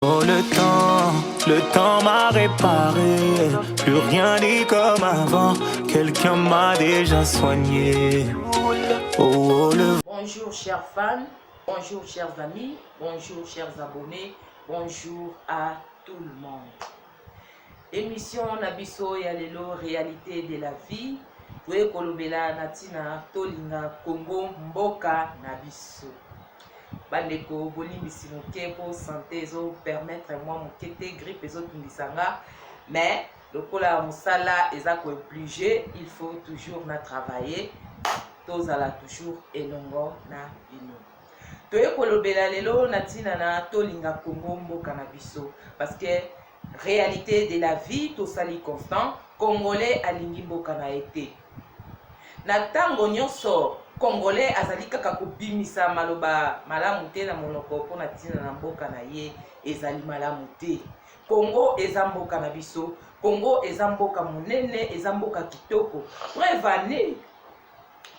Oh le temps m'a réparé, plus rien n'est comme avant, quelqu'un m'a déjà soigné. Bonjour chers fans, bonjour chers amis, bonjour chers abonnés, bonjour à tout le monde. Émission Nabiso ya lelo, réalité de la vie. Toye kolobela natina tolinga Congo mboka Nabiso. Bandeko bolimbisi moke po santé ezo permettre moi mokete grippe ezo tungisanga, mais lokola musala eza ko obligé, il faut toujours na travailler. Tozala toujours elongo na bino. Toye kolobela lelo natina na tolinga Congo mboka na biso parce que réalité de la vie tosali constant congolais alingi mboka na été. Na tango nyonso congolais azali kaka kobimisa maloba malamu te na monoko po na tina na mboka na ye ezali malamu te. Congo eza mboka na biso, Congo eza mboka monene, eza mboka kitoko. Preuve ane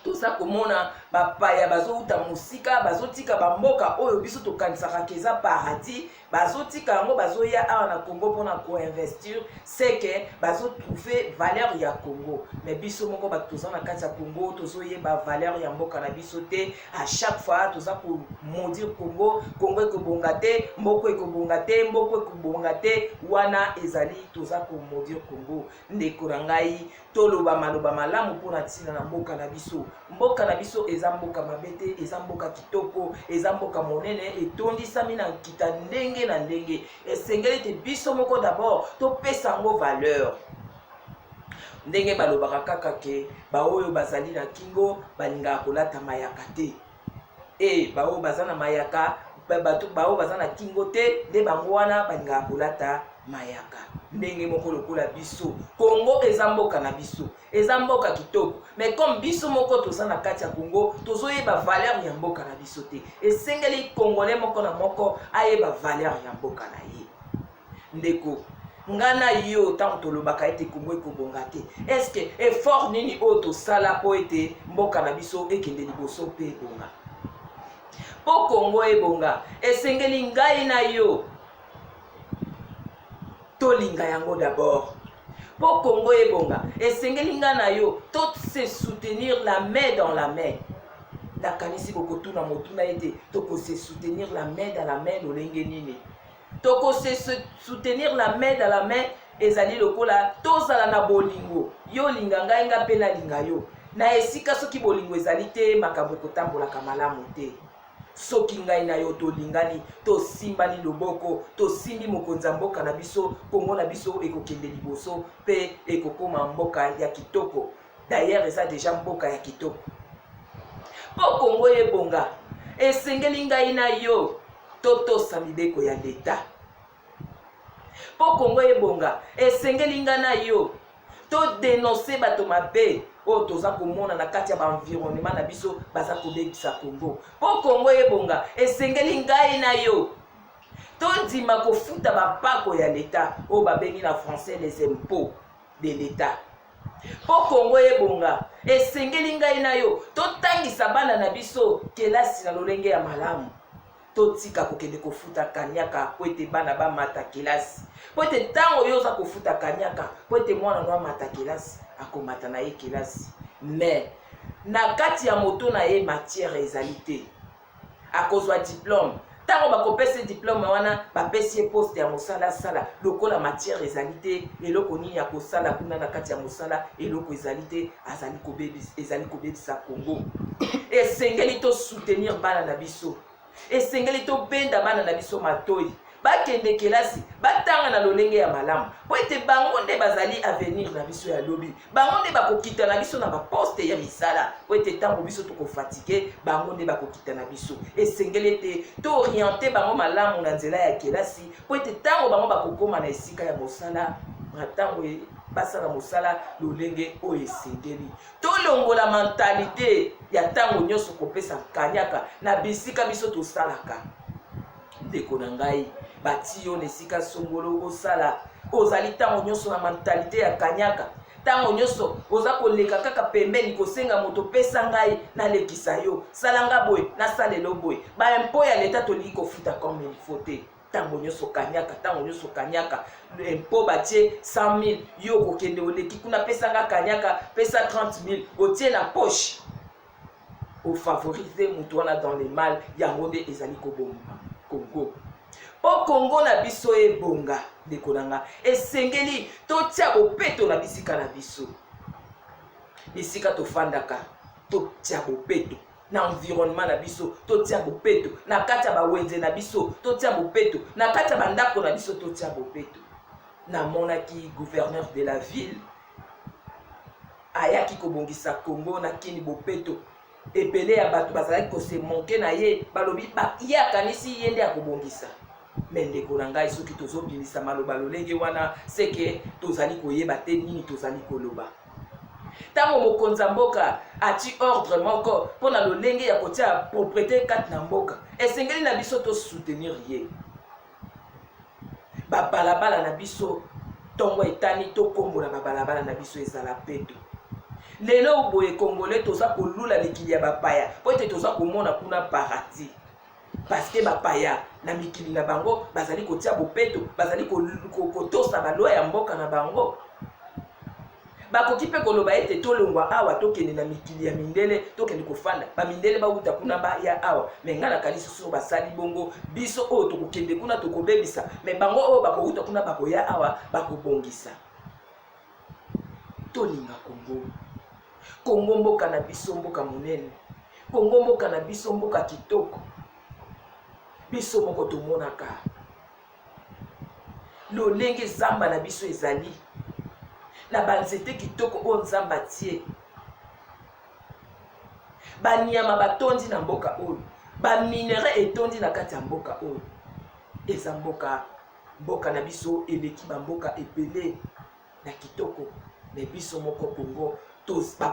toza komona bapaya bazouta musika bazotika bamboka oyo biso tokanisaka keza paradis, bazotika yango bazoya awa na Congo mpona koinvestir seke bazotrouve valeur ya Congo. Mais biso moko bato toza na kati ya Congo tozoyeba valeur ya mboka na biso te. À chaque fois toza komaudire Congo, Congo ekobonga te, mboko ekobonga te, mboko ekobonga te, wana ezali toza komaudire Congo. Ndeko na ngai toloba maloba malamu mpona ntina na mboka na biso. Mboka na biso eza mboka mabete, eza mboka kitoko, eza mboka monene, etondisami na kita ndenge na ndenge. Esengeli te biso moko d'abord topesa yango valeur. Ndenge balobaka kaka ke baoyo bazali na kingo balingaka kolata mayaka te. Baoyo baza na mayaka, baoyo baza na kingo te, nde bango wana balingaka kolata mayaka. Ndenge moko lokola biso Congo eza mboka na biso, eza mboka kitoko, mais comme biso moko toza na kati ya Congo tozoyeba valeur ya mboka na biso te. Esengeli congolais moko na moko ayeba valeur ya mboka na ye. Ndeko ngana yo tango tolobaka ete Congo ekobonga te, est-ce que effort nini oyo tosala po ete mboka na biso ekende liboso pe ebonga? Po Congo ebonga esengeli ngai na yo tolinga yango d'abord. Po Congo ebonga esengeli nga na yo to se soutenir la main dans la main. Nakanisi kokotuna motuna ete toko se soutenir la main dans la main lolenge nini. Toko se soutenir la main dans la main ezali lokola tozala na bolingo. Yo linga ngai nga pe na linga yo. Na esika soki bolingo ezali te makambo ekotambolaka malamu te. Soki ngai na yo tolingani, tosimbani loboko, tosimbi mokonzi mboka na biso, Congo na biso ekokende liboso pe ekokoma mboka ya kitoko. D'ailleurs eza déjà mboka ya kitoko. Po Congo ebonga esengeli ngai na yo totosa mibeko ya leta. Po Congo ebonga esengeli ngai na yo to dénoncer bato mabe oyo toza komona na kati ya environnement na biso baza kobebisa Congo. Po Congo ebonga esengeli ngai na yo to ndima kofuta bapako ya leta oyo babengi na français les impôts de l'État. Po Congo ebonga esengeli ngai na yo totangisa bana na biso kelasi na lolenge ya malamu. Totika kokende kofuta kanyaka po ete bana bamata kelasi. Po ete ntango yo oza kofuta kanyaka po ete mwana no amata kelasi akomata na ye kelasi. Mais na kati ya moto na ye matière ezali te. Akozwa diplôme. Ntango bakopesa diplôme wana bapesi ye poste ya mosala sala lokola matière ezali te, eloko nini ya kosala kuna na kati ya mosala eloko ezali te, ezali kobebisa Congo. Esengeli to soutenir bana na biso. Esengeli to benda bana na biso matoi. Bakende kelasi, batanga na lolenge ya malamu. Po ete bango nde bazali avenir na biso ya lobi. Bango nde bakokita na biso na baposte ya misala. Po ete tango biso tokofatike, bango nde bakokita na biso. Esengeli ete to orienter bango malamu na nzela ya kelasi. Po ete tango bango bakokoma na esika ya mosala, na tango basala mosala lolenge oyo esengeli. Tolongola mentalité ya tango nyonso kopesa kanyaka na bisika biso tosalaka. Ndeko na ngai bati yo nesika songolo osala ozali tango nyonso na mentalité ya kanyaka. Tango nyonso oza koleka kaka pembeni kosenga moto pesa ngai nalekisa yo, salanga boye nasalelo boye. Ba impôt ya leta tolingi kofuta comme il faut te. tango nyonso kanyaka mpo batie 100 000 yo kokende oleki kuna pesanga kanyaka pesa 30 000 otie na poche ofavorize mutu wana dans le mal yango nde ezali kobomba Congo. O Congo na biso ebonga ndeko nanga esengeli totia bopeto na bisika na biso bisika tofandaka totia bopeto na environnement na biso totia bopeto na kati ya bawenze na biso totia bopeto na kati ya bandako na biso totia bopeto. Namonaki gouverneur de la ville ayaki kobongisa Congo na kini bopeto ebele ya bato bazalaki kose monke na ye balobi ye akanisi ye nde akobongisa. Me ndeko na ngai soki tozobimisa maloba lolenge wana seke tozali koyeba te nini tozali koloba. Tango mokonzi ya mboka ati ordre moko mpona lolenge ya kotia propriété kati na mboka esengeli na biso tosoutenir ye. Babalabala na biso ntongo etani tokombola babalabala na biso ezala peto. Lelo boye Congolais toza kolula mikili ya bapaya po ete toza komona kuna paradis. Parce que bapaya na mikili na bango bazali kotia bopeto bazali kotosa balwa ya mboka na bango. Bakoki pe koloba ete tolongwa awa tokende na mikili ya mindele tokende kofanda bamindele bauta kuna ba ya awa me nga na kanisi so basali bongo biso oyo tokokende kuna tokobebisa me bango oyo bakouta kuna bakoya awa bakobongisa. Tolinga Congo mboka na biso mboka monene Congo mboka na biso mboka kitoko biso moko tomonaka lolenge zamba na biso ezali na banzete kitoko oyo nzamba tie banyama batondi na mboka oyo baminere etondi na kati ya mboka oyo eza mboka na biso eleki bamboka ebele na kitoko. Me biso moko Congo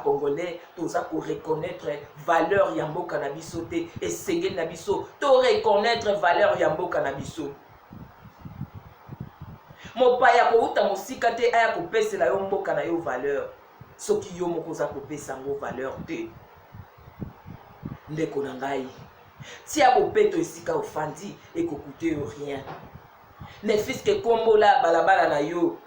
Congolais toza ko reconnaître valeur ya mboka na biso te esengeli na biso to reconnaître valeur ya mboka na biso. Mopaya kouta mosika te aya kopesela yo mboka na yo valeur soki yo moko za kopesa ngo valeur te. Ndeko na ngai tia bopeto esika ofandi ekokute yo rien ne fiske kombola balabala na yo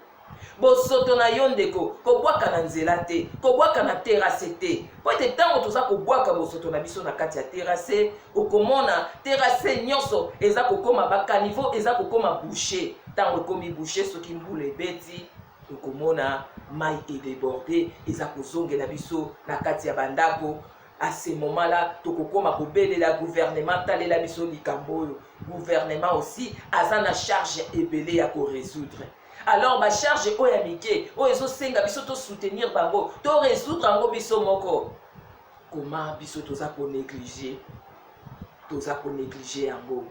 bosoto na yo ndeko kobwaka na nzela te kobwaka na terrasse te po ete ntango toza kobwaka bosoto na biso na kati ya terrasse okomona terrasse nyonso eza kokoma bakaniveau eza kokoma boucher ntango ekomi boucher soki mbula ebeti okomona mai edeborde eza kozongela biso na kati ya bandako. À ce moment-là tokokoma kobelela gouvernement talela biso likambo oyo gouvernement aussi aza na charge ebele ya korésoudre. Alors ba charge oyo ya mike oyo ezosenga biso to soutenir bango to résoudre yango biso moko koma biso toza ko négliger yango.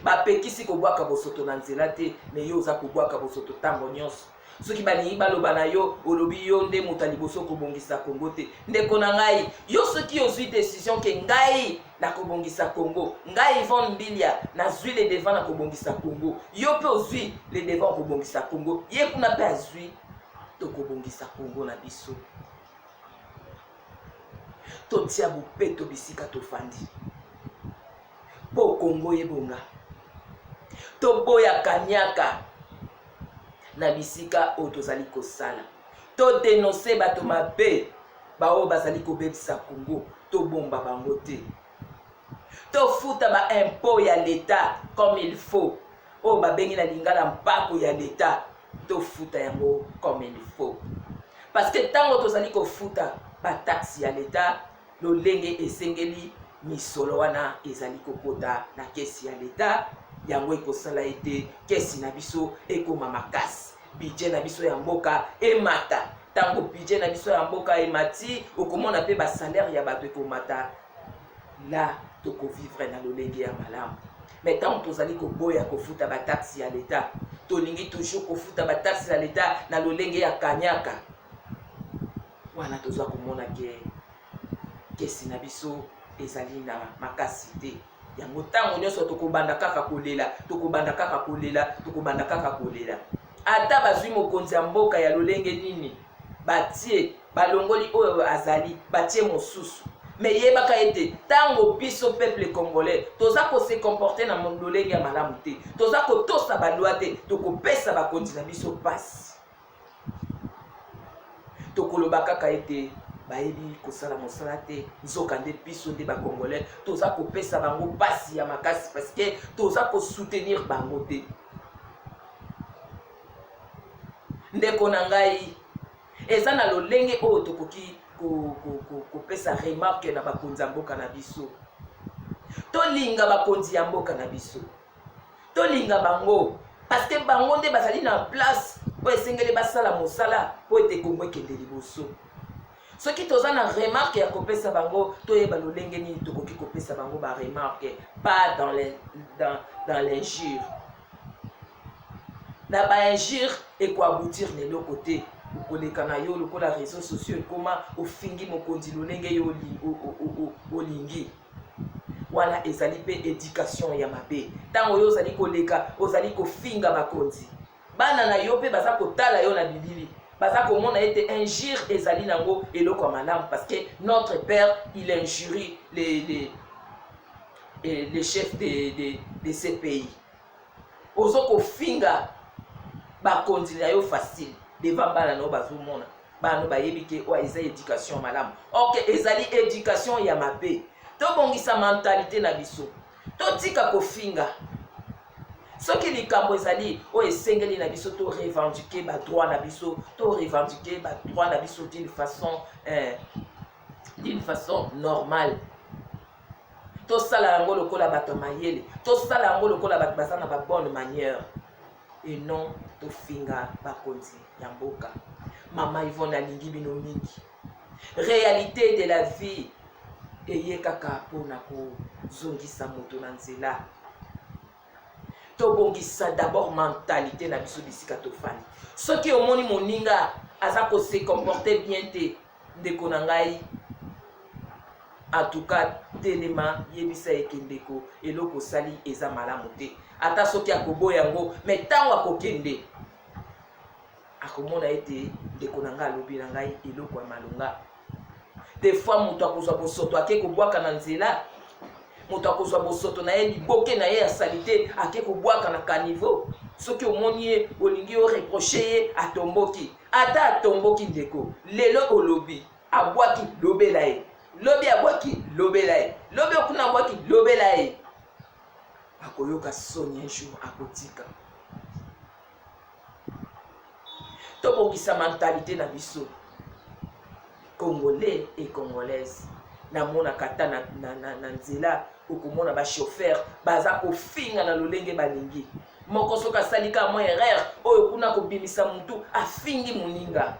Bapekisi kobwaka bosoto na nzela te me yo oza kobwaka bosoto ntango nyonso soki balingi baloba na yo olobi yo nde moto liboso kobongisa Congo te. Ndeko na ngai yo soki ozwi décision ke ngai na kobongisa Congo ngai Yvonne Mbilia nazwi le devant na kobongisa Congo yo pe ozwi le devant kobongisa Congo ye kuna pe azwi tokobongisa Congo na biso. Totia bopeto bisika tofandi po Congo ebonga toboya kanyaka na bisika oyo tozali kosala to dénoncer bato mabe baoyo bazali kobebisa Congo tobomba bango te tofuta ba impôt ya l'État comme il faut oyo babengi na lingala mpako ya l'État tofuta yango comme il faut parce que ntango tozali kofuta bataxe ya l'État lolenge esengeli misolo wana ezali kokota na kesi ya l'État yango ekosala ete kesi na biso ekoma makasi budget na biso ya mboka emata tango budget na biso ya mboka emati okomona pe ba salaire ya bato ekomata la tokovivre na lolenge ya malamu. Mais tango tozali koboya kofuta bataxe ya l'État tolingi toujours kofuta bataxe ya l'État na lolenge ya kanyaka wana tozwa komona ke kesi na biso ezali na makasi te yango ntango nyonso tokobanda kaka kolela ata bazwi mokonzi ya mboka ya lolenge nini batie balongoli oyo azali batie mosusu mais yebaka ete tango biso peuple congolais toza ko se comporter na lolenge ya malamu te, toza ko tosa ba loi te, tokopesa bakonzi na biso pasi. Tokoloba kaka ete bayebi kosala mosala te, nzoka nde biso nde bacongolais toza kopesa bango pasi ya makasi parce que toza kosoutenir bango te. Ndeko na ngai eza na lolenge oyo tokoki kopesa remarque na bakonzi ya mboka na biso. Tolinga bakonzi ya mboka na biso, tolinga bango parce que bango nde bazali na place oyo esengeli basala mosala po ete Kongo ekende liboso. Soki toza na remarque ya kopesa bango, toyeba lolenge nini tokoki kopesa bango ba remarque, pas dans l'injure. Na ba injure ekoaboutir lelo côté okoleka na yo lokola réseaux sociaux ekoma ofingi mokonzi lolenge yo olingi. Wana ezali pe éducation ya mabe. Tango yo ozali koleka, ozali kofinga bakonzi, bana na yo pe baza kotala yo na bilili, baza komona ete injure ezali nango eloko ya malamu parce que notre père il injurie les chefs de ces pays. Ozo kofinga bakonzi na yo facile devant bana na yo bazomona, bana bayebi ke o eza éducation malamu. Ok, ezali éducation ya mabe. Tobongisa mentalité na biso, totika kofinga. Soki likambo ezali o esengeli na biso to revendiquer ba droit na biso, to revendiquer ba droit na biso d'une façon normale. To sala yango lokola bato mayele, to sala yango lokola bato baza na ba bonne manière et non to finga bakonzi ya mboka. Mama Yvonne alingi bino mingi. Réalité de la vie eye kaka pona ko zongisa moto na nzela. Tobongisa d'abord mentalité na biso bisika tofani. Soki omoni moninga aza ko se comporter bien te, ndeko na ngai, en tout cas telema yebisa ekendeko eloko sali eza malamu te. Ata soki akoboya yango, mais tango akokende akomona ete ndeko na ngai alobi na ngai eloko ya malonga. Des fois moto akozwa bosoto ake kobwaka na nzela, moto akozwa bosoto na ye liboke na ye ya salite ake kobwaka na caniveau. Soki omoni ye olingi o reprocher ye atomboki, ata atomboki ndeko lelo olobi abwaki lobela ye, lobi abwaki lobela ye, lobi okuna abwaki lobela ye, akoyoka soni un jour akotika. Tobongisa mentalité na biso Congolais et Congolaises. Na mona kata na nzela okomona ba chauffeur baza kofinga na lolenge balingi. Moko soka salika mo erreur oyo kuna kobimisa mutu afingi moninga.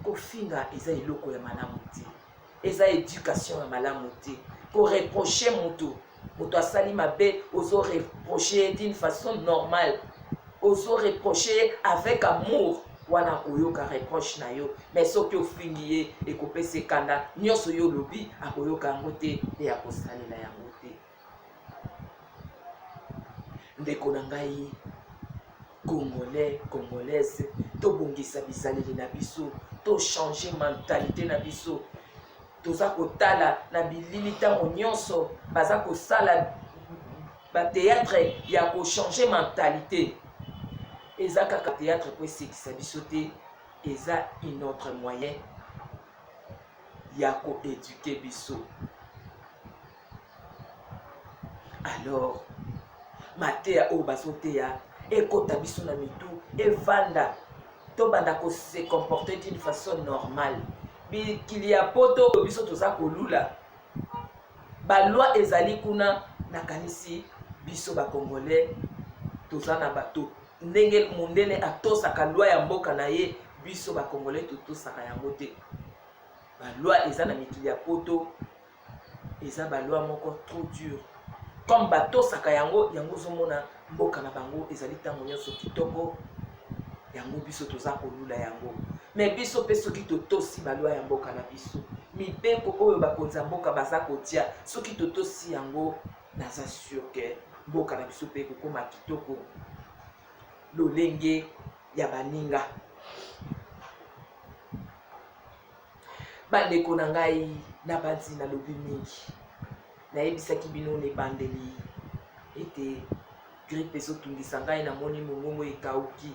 Kofinga eza eloko ya malamu te, eza éducation ya malamu te. Ko reprocher mutu, mutu asali mabe ozo reprocher d'une façon normale, ozo reprocher avec amour. Wana koyoka reproche na yo, mais soki ofingi ye ekopesa kanda nyonso yo lobi akoyoka yango te e akosalela yango te. Ndeko na ngai Congolais, Congolaise, tobongisa bizaleli na biso, to changer mentalité na biso. Toza kotala na bilili ntango nyonso baza kosala ba théâtre ya ko changer mentalité. Eza kaka théâtre po esekisa biso te, eza un autre moyen ya ko éduquer biso. Alors mateya oyo bazoteya ekota biso na mitu evanda, tobanda ko se comporter d'une façon normale. Bikili ya poto biso toza kolula, baloi ezali kuna nakanisi biso bacongolais toza na bato ndenge mondele atosaka loi ya mboka na ye, biso bacongolais totosaka yango te. Baloi eza na mikili ya poto, eza baloi moko trop dur, comme batosaka yango yango ozomona mboka na bango ezali ntango nyonso kitoko, yango biso toza kolula yango. Mais biso pe soki totosi baloi ya mboka na biso, mibeko oyo bakonzi ya mboka baza kotia, soki totosi yango naza sûr que mboka na biso pe kokoma kitoko lolenge ya baninga. bandeko na ngai na bandi na lobi mingi nayebisaki bino na ebandeli ete gripe ezotungisa ngai namoni mongongo ekauki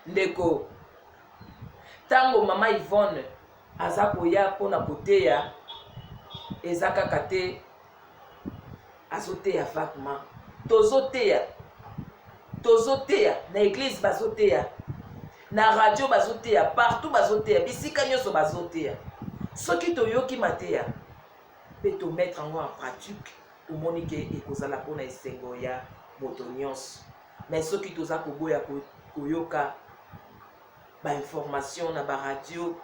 ndeko ntango mama Yvonne aza koya mpona koteya eza kaka te azoteya vaguement tozoteya na eglise bazoteya na radio bazoteya partout bazoteya bisika nyonso bazoteya soki toyoki mateya mpe tomettre yango en pratique tomoni ke ekozala mpona esengo ya moto nyonso mais soki toza koboya koyoka bainformation na baradio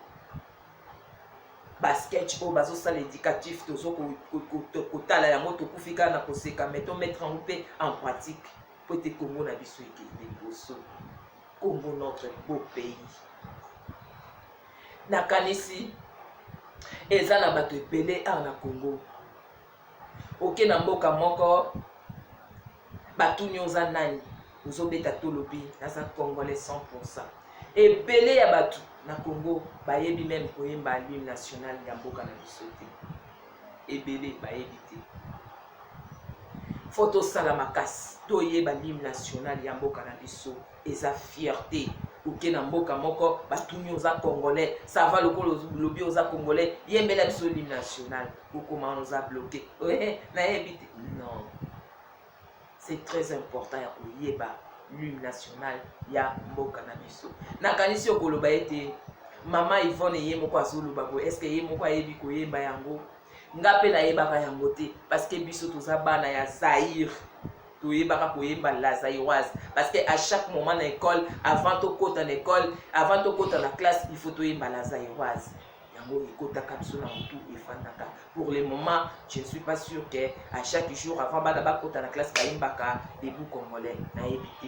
basketch oyo bazosala éducatif tozokotala yango tokufi kaka na koseka mais tomettre yango mpe en pratique po ete kongo na biso ekende liboso Congo notre beau pays nakanisi eza na bato ebele awa na Congo oke na mboka moko batuni oza nani ozobeta tolobi naza congolais 100%. Ebele ya bato na Congo bayebi même koyemba l'hymne national ya mboka na biso te ebele bayebi te faut tosala makasi toyeba l'hymne national ya mboka na biso eza fierté oke na mboka moko batuni oza congolais ça va lokolo lobi oza congolais yembela biso l'hymne national okoma oza bloqué nayebi te non c'est très important ya koyeba l'hymne national ya mboka na biso nakanisi okoloba ete mama Yvonne ye moko azoloba boye est-ce que ye moko ayebi koyemba yango nga mpe nayebaka yango te parce que biso toza bana ya Zaïre toyebaka koyemba la zaïroise parce que à chaque moment na école avant tokota na école avant tokota na classe il faut toyemba la zaïroise yango ekotaka biso na motu efandaka pour le moment je ne suis pas sûr que à chaque jour avant bana bakota na classe bayembaka debout congolais nayebi te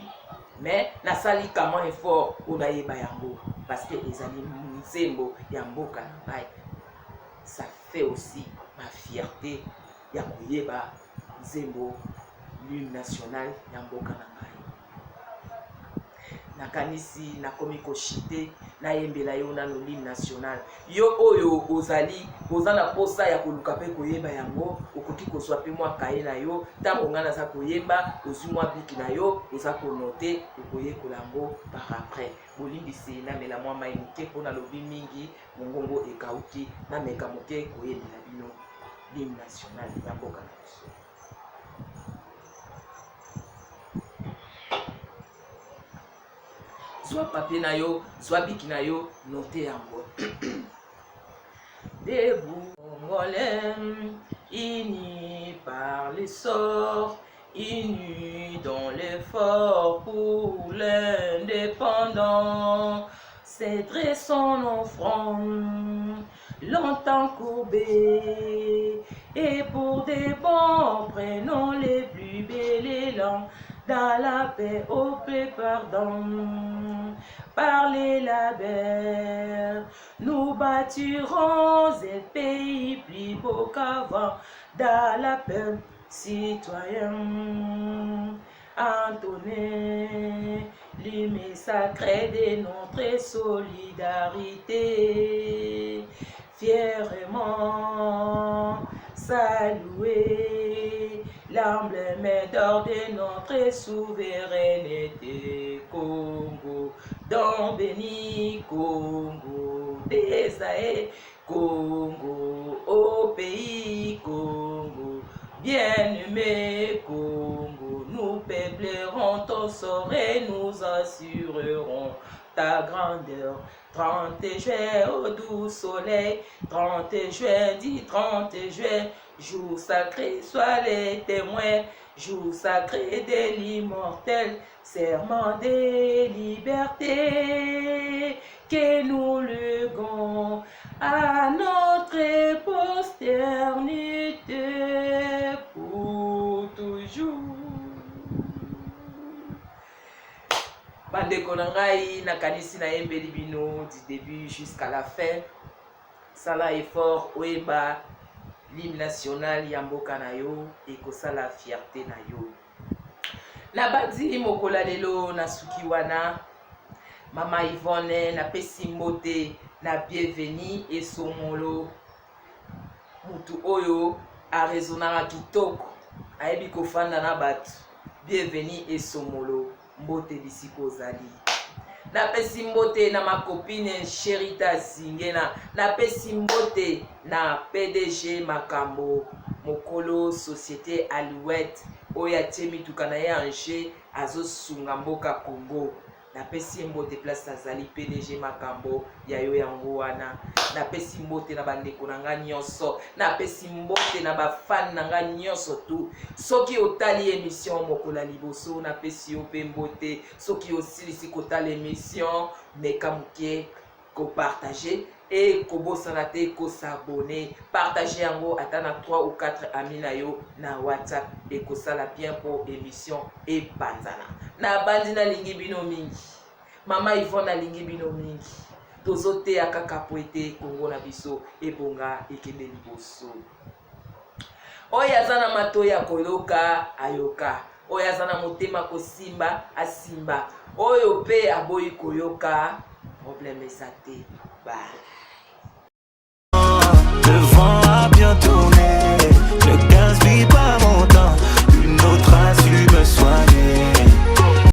mais nasali kama effort onayeba yango parce que ezali nzembo ya mboka na ngai ça fait aussi ma fierté ya koyeba nzembo l'hymne national ya mboka na ngai nakanisi nakomi koshite nayembela yo nano l'hymne national yo oyo ozali oza na posa ya koluka mpe koyeba yango okoki kozwa mpe mwa kaye na yo ntango ngai naza koyemba ozwi mwa biki na yo oza konote okoyekola yango par après bolimbisi namela mwa mai moke mpo nalobi mingi mongongo ekauki nameka moke koyembela bino l'hymne national ya mboka na biso. Soit papier na yo, soit biki na yo, notez yango. Debout Congolais, unis par les sorts, unis dans l'effort pour l'indépendant, c'est dressons nos fronts, longtemps courbés, et pour des bons prenons les plus belles élans. Dans la paix, au plus pardon, par les labeurs, nous bâtirons un pays plus beau qu'avant. Dans la paix, citoyens, entonnez l'hymne sacré de notre solidarité. Fièrement saluer l'emblème d'or de notre souveraineté. Congo, don béni, Congo, désaé, Congo, au pays, Congo, bien-aimé, Congo, nous peuplerons ton sort et nous assurerons ta grandeur. 30 juin au doux soleil, 30 juin, dit 30 juin, jour sacré, sois les témoins, jour sacré de l'immortel, serment de liberté, que nous léguons à notre postérité pour toujours. Bandeko na ngai nakanisi nayembeli bino du début jusqu'à la fin. Sala effort oyeba l'hymne national ya mboka na yo ekosala fierté na yo. Nabandi mokola lelo na suki wana mama Yvonne napesi mbote na bienvenue esomolo mutu oyo arezonaka kitoko ayebi kofanda na bato bienvenue esomolo mbote bisika ozali napesi mbote na makopine Sherita Zingena napesi mbote na PDG Makambo mokolo société Alouette oyo atie mituka na ye Angers azosunga mboka Congo napesi mbote place azali PDG Makambo ya yo yango wana napesi mbote na bandeko na nga nyonso napesi mbote na bafan na nga nyonso tu soki otali émission mokola liboso napesi yo mpe mbote soki osilisi kotala émission meka moke kopartage et kobosana te kosabone partage yango ata na 3 ou 4 amis na yo na WhatsApp ekosala bien pour émission epanzana na bandi nalingi bino mingi mama Yvonne alingi bino mingi tozoteya kaka po ete Kongo na biso ebonga ekende liboso oyo aza na matoi ya koyoka ayoka oyo aza na motema kosimba asimba oyo mpe aboyi koyoka problème eza te bye.